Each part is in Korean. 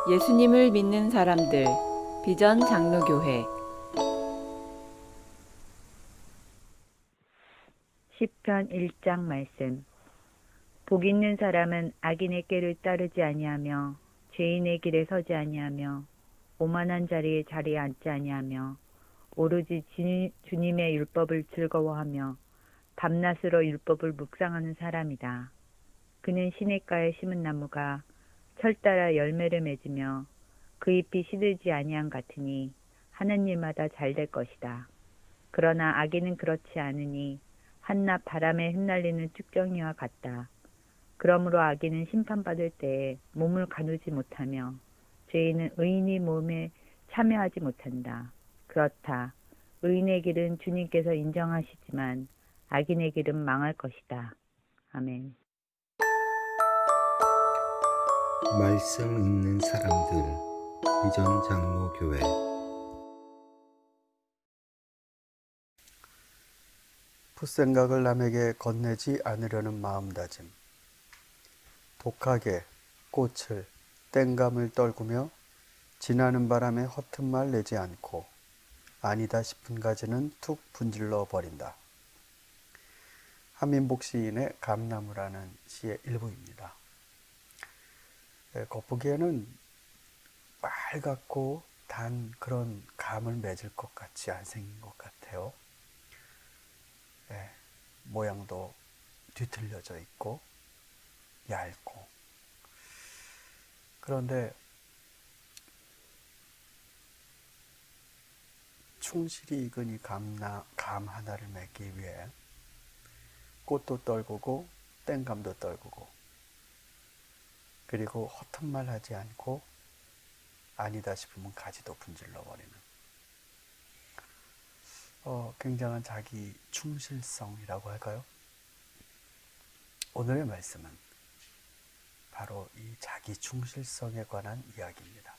예수님을 믿는 사람들 비전 장로교회 시편 1장 말씀. 복 있는 사람은 악인의 꾀를 따르지 아니하며 죄인의 길에 서지 아니하며 오만한 자리에 앉지 아니하며 오로지 주님의 율법을 즐거워하며 밤낮으로 율법을 묵상하는 사람이다. 그는 시냇가에 심은 나무가 철 따라 열매를 맺으며 그 잎이 시들지 아니함 같으니 하는 일마다 잘 될 것이다. 그러나 악인은 그렇지 않으니 한낮 바람에 흩날리는 쭉정이와 같다. 그러므로 악인은 심판받을 때에 몸을 가누지 못하며 죄인은 의인의 몸에 참여하지 못한다. 그렇다. 의인의 길은 주님께서 인정하시지만 악인의 길은 망할 것이다. 아멘. 말씀 읽는 사람들 비전 장로교회 풋생각을 남에게 건네지 않으려는 마음다짐. 독하게 꽃을 땡감을 떨구며 지나는 바람에 허튼 말 내지 않고 아니다 싶은 가지는 툭 분질러 버린다. 한민복 시인의 감나무라는 시의 일부입니다. 겉보기에는 빨갛고 단 그런 감을 맺을 것 같지 않은 생긴 것 같아요. 모양도 뒤틀려져 있고 얇고. 그런데 충실히 익은 이 감 하나를 맺기 위해 꽃도 떨구고 땡감도 떨구고 그리고 허튼 말 하지 않고 아니다 싶으면 가지도 분질러 버리는 굉장한 자기 충실성이라고 할까요? 오늘의 말씀은 바로 이 자기 충실성에 관한 이야기입니다.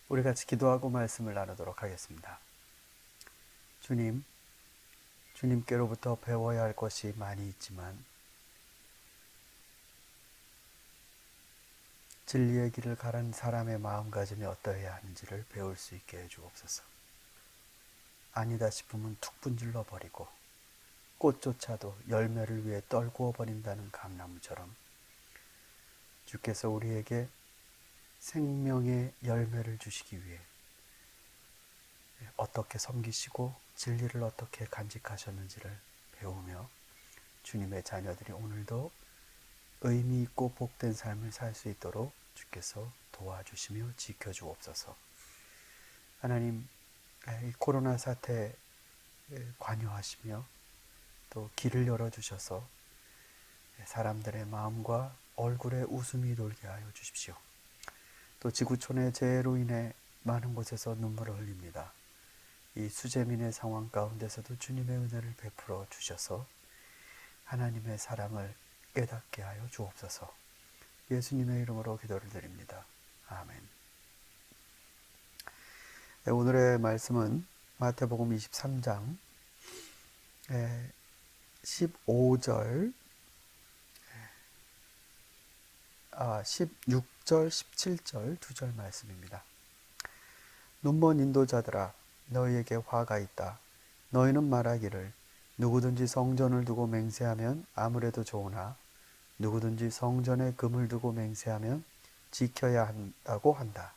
우리 같이 기도하고 말씀을 나누도록 하겠습니다. 주님께로부터 배워야 할 것이 많이 있지만 진리의 길을 가는 사람의 마음가짐이 어떠해야 하는지를 배울 수 있게 해주옵소서. 아니다 싶으면 툭 분질러 버리고 꽃조차도 열매를 위해 떨구어 버린다는 감나무처럼 주께서 우리에게 생명의 열매를 주시기 위해 어떻게 섬기시고 진리를 어떻게 간직하셨는지를 배우며 주님의 자녀들이 오늘도 의미 있고 복된 삶을 살 수 있도록 주께서 도와주시며 지켜주옵소서. 하나님, 이 코로나 사태에 관여하시며 또 길을 열어주셔서 사람들의 마음과 얼굴에 웃음이 돌게 하여 주십시오. 또 지구촌의 재해로 인해 많은 곳에서 눈물을 흘립니다. 이 수재민의 상황 가운데서도 주님의 은혜를 베풀어 주셔서 하나님의 사랑을 깨닫게 하여 주옵소서. 예수님의 이름으로 기도를 드립니다. 아멘. 오늘의 말씀은 마태복음 23장 16절 17절 2절 말씀입니다. 눈먼 인도자들아 너희에게 화가 있다. 너희는 말하기를 누구든지 성전을 두고 맹세하면 아무래도 좋으나 누구든지 성전에 금을 두고 맹세하면 지켜야 한다고 한다.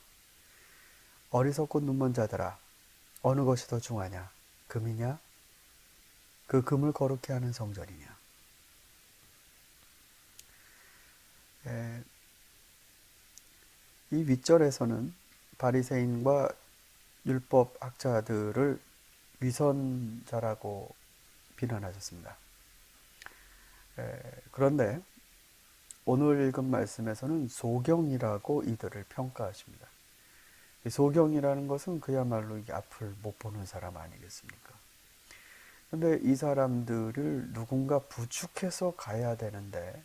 어리석고 눈먼 자들아 어느 것이 더 중하냐? 금이냐? 그 금을 거룩해 하는 성전이냐? 이 윗절에서는 바리새인과 율법학자들을 위선자라고 비난하셨습니다. 그런데 오늘 읽은 말씀에서는 소경이라고 이들을 평가하십니다. 이 소경이라는 것은 그야말로 이게 앞을 못 보는 사람 아니겠습니까? 그런데 이 사람들을 누군가 부축해서 가야 되는데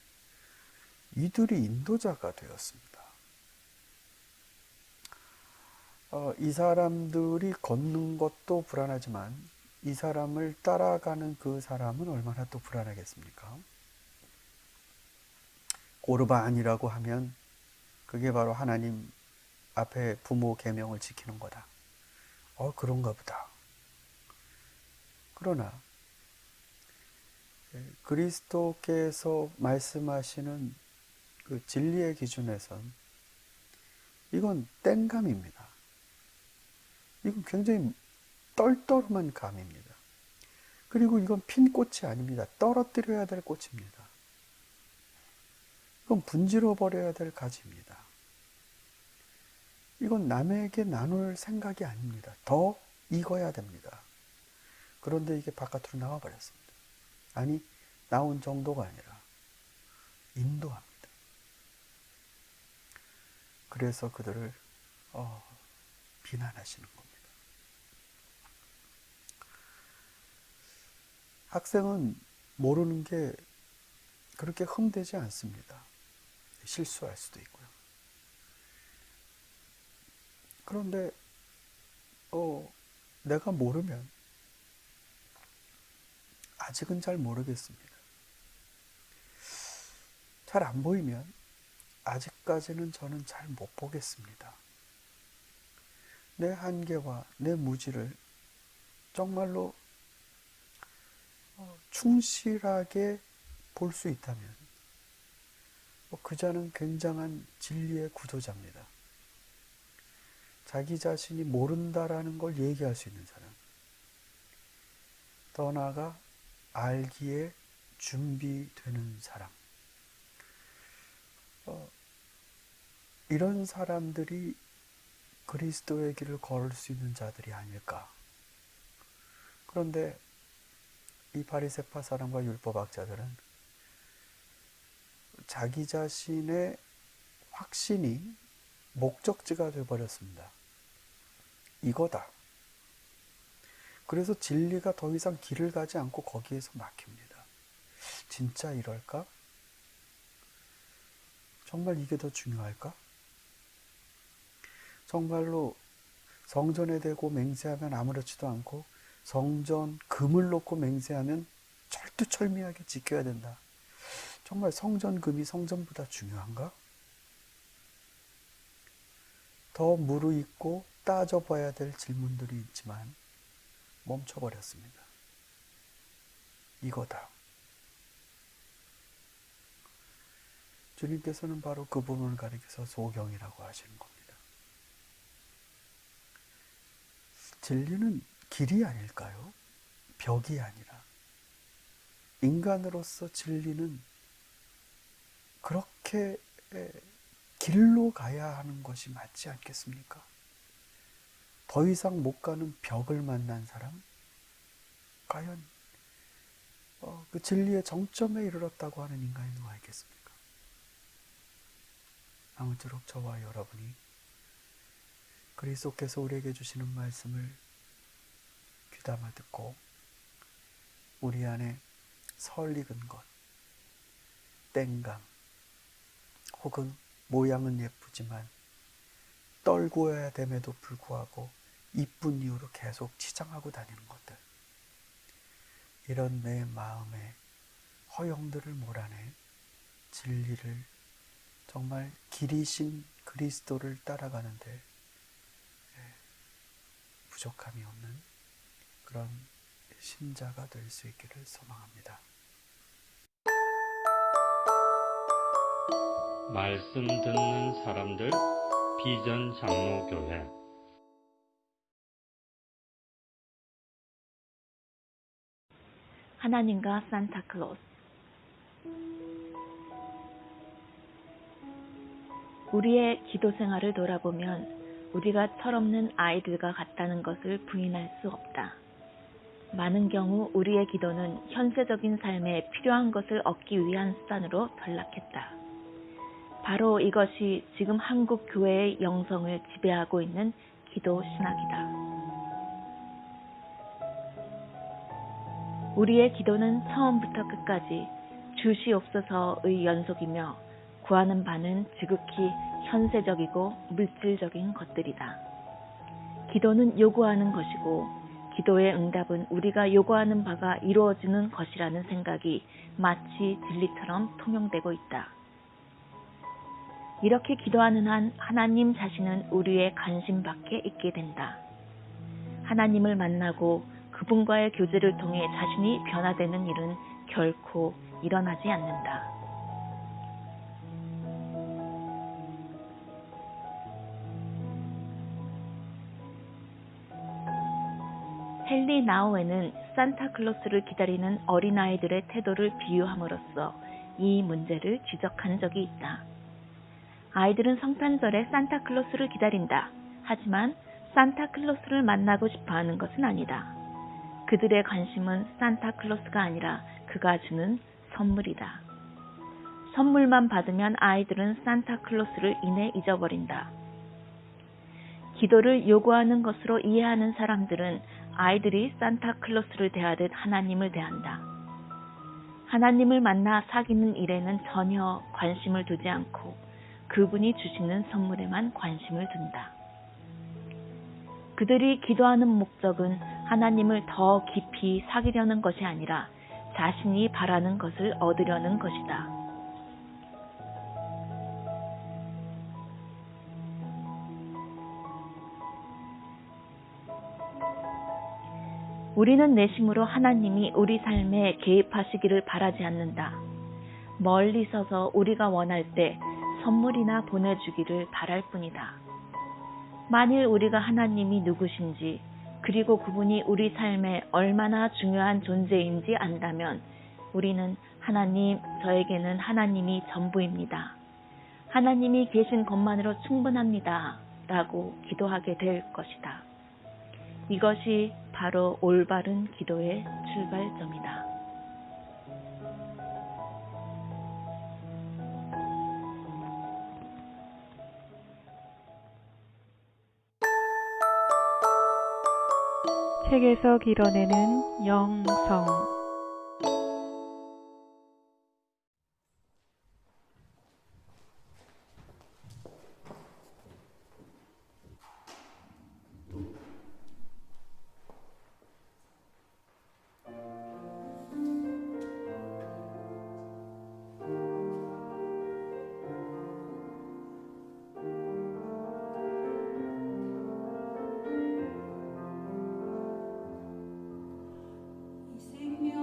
이들이 인도자가 되었습니다. 이 사람들이 걷는 것도 불안하지만 이 사람을 따라가는 그 사람은 얼마나 또 불안하겠습니까? 고르반이라고 하면 그게 바로 하나님 앞에 부모 계명을 지키는 거다. 그런가 보다. 그러나 그리스도께서 말씀하시는 그 진리의 기준에선 이건 땡감입니다. 이건 굉장히 떨떠름한 감입니다. 그리고 이건 핀 꽃이 아닙니다. 떨어뜨려야 될 꽃입니다. 이건 분질러 버려야 될 가지입니다. 이건 남에게 나눌 생각이 아닙니다. 더 익어야 됩니다. 그런데 이게 바깥으로 나와버렸습니다. 아니, 나온 정도가 아니라 인도합니다. 그래서 그들을 비난하시는 겁니다. 학생은 모르는 게 그렇게 흠되지 않습니다. 실수할 수도 있고요. 그런데 내가 모르면 아직은 잘 모르겠습니다. 잘 안 보이면 아직까지는 저는 잘 못 보겠습니다. 내 한계와 내 무지를 정말로 충실하게 볼 수 있다면 그 자는 굉장한 진리의 구도자입니다. 자기 자신이 모른다라는 걸 얘기할 수 있는 사람, 더 나아가 알기에 준비되는 사람, 이런 사람들이 그리스도의 길을 걸을 수 있는 자들이 아닐까. 그런데 이 바리새파 사람과 율법학자들은 자기 자신의 확신이 목적지가 되어버렸습니다. 이거다. 그래서 진리가 더 이상 길을 가지 않고 거기에서 막힙니다. 진짜 이럴까? 정말 이게 더 중요할까? 정말로 성전에 대고 맹세하면 아무렇지도 않고 성전 금을 놓고 맹세하면 철두철미하게 지켜야 된다. 정말 성전금이 성전보다 중요한가? 더 무르익고 따져봐야 될 질문들이 있지만 멈춰버렸습니다. 이거다. 주님께서는 바로 그 부분을 가리켜서 소경이라고 하시는 겁니다. 진리는 길이 아닐까요? 벽이 아니라. 인간으로서 진리는 그렇게 길로 가야 하는 것이 맞지 않겠습니까? 더 이상 못 가는 벽을 만난 사람? 과연 그 진리의 정점에 이르렀다고 하는 인간이 누가 있겠습니까? 아무쪼록 저와 여러분이 그리스도께서 우리에게 주시는 말씀을 귀담아 듣고 우리 안에 설익은 것, 땡감, 혹은 모양은 예쁘지만 떨구어야 됨에도 불구하고 이쁜 이유로 계속 치장하고 다니는 것들, 이런 내 마음의 허영들을 몰아내 진리를 정말 길이신 그리스도를 따라가는데 부족함이 없는 그런 신자가 될 수 있기를 소망합니다. 말씀 듣는 사람들 비전 장로교회 하나님과 산타클로스. 우리의 기도 생활을 돌아보면 우리가 철없는 아이들과 같다는 것을 부인할 수 없다. 많은 경우 우리의 기도는 현세적인 삶에 필요한 것을 얻기 위한 수단으로 전락했다. 바로 이것이 지금 한국 교회의 영성을 지배하고 있는 기도 신학이다. 우리의 기도는 처음부터 끝까지 주시옵소서의 연속이며 구하는 바는 지극히 현세적이고 물질적인 것들이다. 기도는 요구하는 것이고 기도의 응답은 우리가 요구하는 바가 이루어지는 것이라는 생각이 마치 진리처럼 통용되고 있다. 이렇게 기도하는 한 하나님 자신은 우리의 관심 밖에 있게 된다. 하나님을 만나고 그분과의 교제를 통해 자신이 변화되는 일은 결코 일어나지 않는다. 헨리 나우에는 산타클로스를 기다리는 어린아이들의 태도를 비유함으로써 이 문제를 지적한 적이 있다. 아이들은 성탄절에 산타클로스를 기다린다. 하지만 산타클로스를 만나고 싶어 하는 것은 아니다. 그들의 관심은 산타클로스가 아니라 그가 주는 선물이다. 선물만 받으면 아이들은 산타클로스를 이내 잊어버린다. 기도를 요구하는 것으로 이해하는 사람들은 아이들이 산타클로스를 대하듯 하나님을 대한다. 하나님을 만나 사귀는 일에는 전혀 관심을 두지 않고 그분이 주시는 선물에만 관심을 둔다. 그들이 기도하는 목적은 하나님을 더 깊이 사귀려는 것이 아니라 자신이 바라는 것을 얻으려는 것이다. 우리는 내심으로 하나님이 우리 삶에 개입하시기를 바라지 않는다. 멀리 서서 우리가 원할 때 선물이나 보내주기를 바랄 뿐이다. 만일 우리가 하나님이 누구신지 그리고 그분이 우리 삶에 얼마나 중요한 존재인지 안다면 우리는 하나님, 저에게는 하나님이 전부입니다. 하나님이 계신 것만으로 충분합니다. 라고 기도하게 될 것이다. 이것이 바로 올바른 기도의 출발점이다. 책에서 길어내는 영성. 생명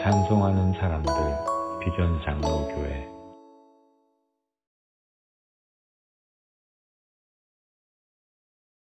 찬송하는 사람들 비전 장로교회